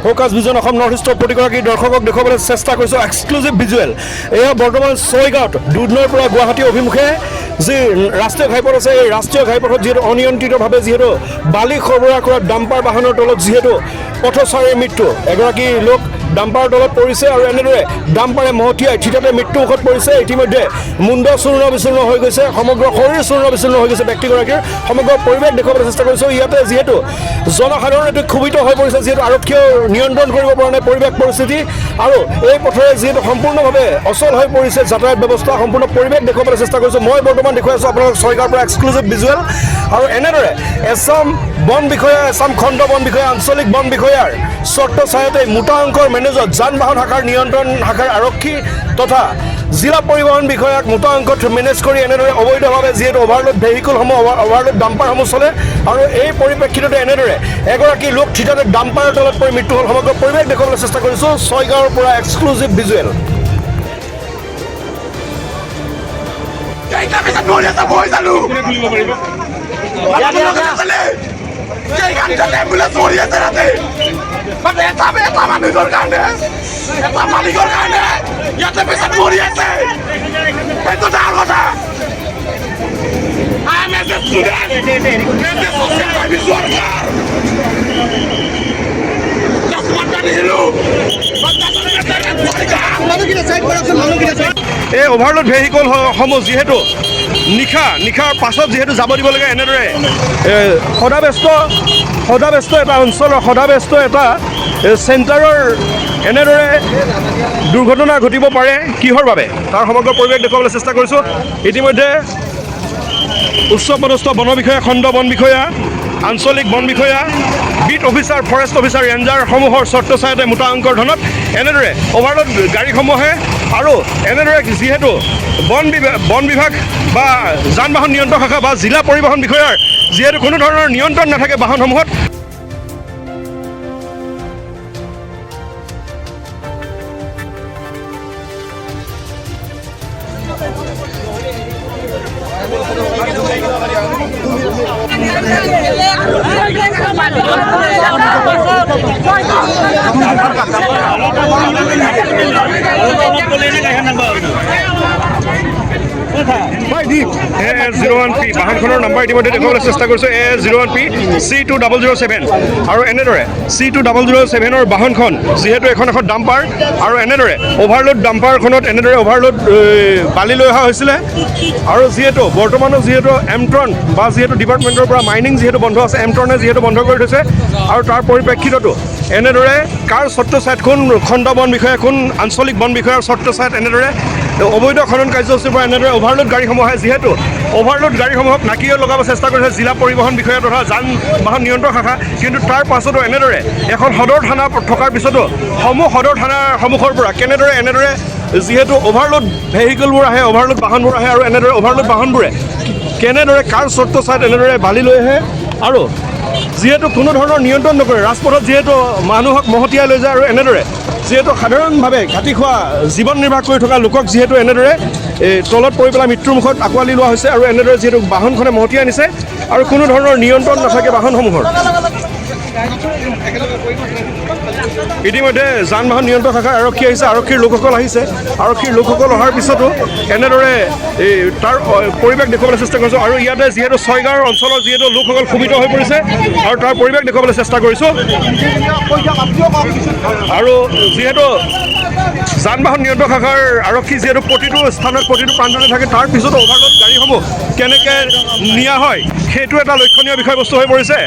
Focus vision Assam north ইষ্টৰ প্ৰতিগৰাকী দৰ্শকক দেখুৱাবলৈ চেষ্টা কৰিছোঁ এক্সক্লুজিভ ভিজুৱেল। এয়া বৰ্তমান ছয়গাঁৱত দুধনৈৰ পৰা গুৱাহাটী অভিমুখে যি ৰাষ্ট্ৰীয় ঘাইপথ আছে, এই ৰাষ্ট্ৰীয় ঘাইপথত যিহেতু অনিয়ন্ত্ৰিতভাৱে যিহেতু বালি সৰবৰাহ কৰা ডাম্পাৰ বাহনৰ তলত যিহেতু পথচাৰীৰ মৃত্যু, এগৰাকী লোক ডাম্পাৰৰ তলত পৰিছে আৰু এনেদৰে ডাম্পাৰে মহতিয়াই থিতাতে মৃত্যু মুখত পৰিছে। ইতিমধ্যে মুণ্ড চূৰ্ণ বিচূৰ্ণ হৈ গৈছে, সমগ্ৰ শৰীৰ চূৰ্ণ বিচূৰ্ণ হৈ গৈছে ব্যক্তিগৰাকীৰ। সমগ্ৰ পৰিৱেশ দেখুৱাবলৈ চেষ্টা কৰিছোঁ। ইয়াতে যিহেতু জনসাধাৰণ এইটো ক্ষোভিত হৈ পৰিছে, যিহেতু আৰক্ষীয়েও নিয়ন্ত্ৰণ কৰিব পৰা নাই পৰিৱেশ পৰিস্থিতি, আৰু এই পথেৰে যিহেতু সম্পূৰ্ণভাৱে অচল হৈ পৰিছে যাতায়াত ব্যৱস্থা, সম্পূৰ্ণ পৰিৱেশ দেখুৱাবলৈ চেষ্টা কৰিছোঁ। মই বৰ্তমান দেখুৱাই আছোঁ আপোনালোক ছয়গাঁৱৰ পৰা এক্সক্লুজিভ ভিজুৱেল। আৰু এনেদৰে এছাম বন বিষয়া, এছাম খণ্ড বন বিষয়া, আঞ্চলিক বন বিষয়াৰ চৰ্ত ছায়াতে মোটা অংকৰ মেনেজত যান বাহন শাখাৰ নিয়ন্ত্ৰণ শাখাৰ আৰক্ষী তথা জিলা পৰিবহণ বিষয়াক মোটা অংকত মেনেজ কৰি এনেদৰে অবৈধভাৱে যিহেতু অভাৰলোড ভেহিকলসমূহ, অভাৰলোড ডাম্পাৰসমূহ চলে, আৰু এই পৰিপ্ৰেক্ষিততে এনেদৰে এগৰাকী লোক থিতাতে ডাম্পাৰৰ তলত পৰি মৃত্যু হ'ল। সমগ্ৰ পৰিৱেশ দেখুৱাবলৈ চেষ্টা কৰিছোঁ ছয়গাঁৱৰ পৰা এক্সক্লুজিভ ভিজুৱেল। এই অভাৰলোড ভেহিকলসমূহ যিহেতু নিশাৰ পাছত যিহেতু যাব দিব লাগে, এনেদৰে সদাব্যস্ত এটা অঞ্চলৰ সদাব্যস্ত এটা চেণ্টাৰৰ এনেদৰে দুৰ্ঘটনা ঘটিব পাৰে কিহৰ বাবে, তাৰ সমগ্ৰ পৰিৱেশ দেখুৱাবলৈ চেষ্টা কৰিছোঁ। ইতিমধ্যে উচ্চপদস্থ বন বিষয়া, খণ্ড বন বিষয়া, আঞ্চলিক বন বিষয়া, বিট অফিচাৰ, ফৰেষ্ট অফিচাৰ, ৰেঞ্জাৰসমূহৰ চৰ্ত ছায়াতে মোটা অংকৰ ধনত এনেদৰে অভাৰলোড গাড়ীসমূহে, আৰু এনেদৰে যিহেতু বন বিভাগ বা যান বাহন নিয়ন্ত্ৰণ শাখা বা জিলা পৰিবহণ বিষয়াৰ যিহেতু কোনো ধৰণৰ নিয়ন্ত্ৰণ নাথাকে বাহনসমূহত, A01P বাহনখনৰ নম্বৰ ইতিমধ্যে দেখুৱাবলৈ চেষ্টা কৰিছোঁ, A01P C2007। আৰু এনেদৰে C2007ৰ বাহনখন যিহেতু এখন ডাম্পাৰ, আৰু এনেদৰে অভাৰলোড ডাম্পাৰখনত এনেদৰে অভাৰলোড বালি লৈ অহা হৈছিলে, আৰু যিহেতু বৰ্তমানো যিহেতু এমট্ৰন বা যিহেতু ডিপাৰ্টমেণ্টৰ পৰা মাইনিং যিহেতু বন্ধ আছে, এমট্ৰনে যিহেতু বন্ধ কৰি থৈছে, আৰু তাৰ পৰিপ্ৰেক্ষিততো এনেদৰে কাৰ চৰ্ত ছায়াত কোন খণ্ড বন বিষয়া, কোন আঞ্চলিক বন বিষয়াৰ চৰ্ত ছায়াত এনেদৰে অবৈধ খনন কাৰ্যসূচীৰ পৰা এনেদৰে অভাৰলোড গাড়ীসমূহে যিহেতু অভাৰলোড গাড়ীসমূহক নাকিয়ে লগাব চেষ্টা কৰিছে জিলা পৰিবহণ বিষয়া তথা যান বাহন নিয়ন্ত্ৰণ শাখা, কিন্তু তাৰ পাছতো এনেদৰে এখন সদৰ থানা থকাৰ পিছতো সদৰ থানাৰ সন্মুখৰ পৰা কেনেদৰে এনেদৰে যিহেতু অভাৰলোড ভেহিকলবোৰ আহে, অভাৰলোড বাহনবোৰ আহে, আৰু এনেদৰে অভাৰলোড বাহনবোৰে কেনেদৰে কাৰ চৰ্ত ছায়াত এনেদৰে বালি লৈ আহে, আৰু যিহেতু কোনো ধৰণৰ নিয়ন্ত্ৰণ নকৰে, ৰাজপথত যিহেতু মানুহক মহতিয়াই লৈ যায়, আৰু এনেদৰে যিহেতু সাধাৰণভাৱে ঘাটি খোৱা জীৱন নিৰ্বাহ কৰি থকা লোকক যিহেতু এনেদৰে তলত পৰি পেলাই মৃত্যুৰ মুখত আঁকোৱালি লোৱা হৈছে, আৰু এনেদৰে যিহেতু বাহনখনে মহতিয়াই আনিছে, আৰু কোনো ধৰণৰ নিয়ন্ত্ৰণ নাথাকে বাহনসমূহৰ। ইতিমধ্যে যান বাহন নিয়ন্ত্ৰণ শাখাৰ আৰক্ষী আহিছে, আৰক্ষীৰ লোকসকল আহিছে, আৰক্ষীৰ লোকসকল অহাৰ পিছতো এনেদৰে তাৰ পৰিৱেশ দেখুৱাবলৈ চেষ্টা কৰিছোঁ। আৰু ইয়াতে যিহেতু ছয়গাঁৱৰ অঞ্চলৰ যিহেতু লোকসকল ক্ষোভিত হৈ পৰিছে, আৰু তাৰ পৰিৱেশ দেখুৱাবলৈ চেষ্টা কৰিছোঁ। আৰু যিহেতু যান বাহন নিয়ন্ত্ৰণ শাখাৰ আৰক্ষী যিহেতু প্ৰতিটো স্থানত প্ৰতিটো প্ৰান্ততে থাকে, তাৰ পিছতো অভাৰলোড গাড়ীসমূহ কেনেকৈ নিয়া হয় সেইটো এটা লক্ষণীয় বিষয়বস্তু হৈ পৰিছে।